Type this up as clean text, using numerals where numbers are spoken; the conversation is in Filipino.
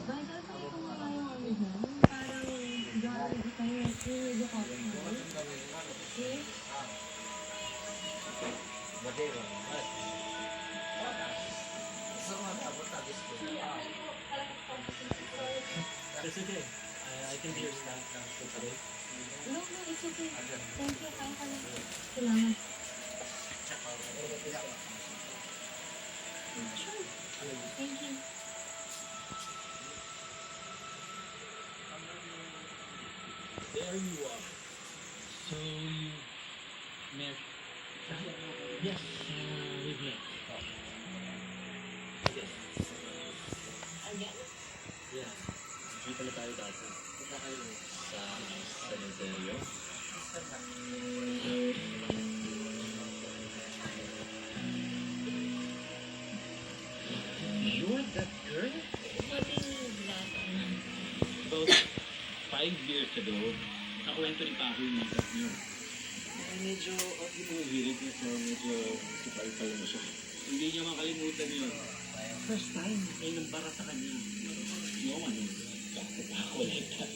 Dahil tatay ko nga yung ano dyan, parang gano'n ko tayo, medyo kapag. Eh? It's okay. I can be your staff for today. No, it's okay. Thank you, kaya ka lang. Salamat. Sure. Thank you. There you are. So you met? Yes, we've met. Yes. Again? Yeah. Hindi pala tayo dati. Kita kayo sa cemetery. You're that girl? About 5 years ago, nakwento ni Paco yung makeup niyo. Medyo off yung mga hilig niya, so medyo kupal-pal mo siya. Hindi niya makalimutan yun. First time, ay nambara sa kanya. No, ano, Paco like that.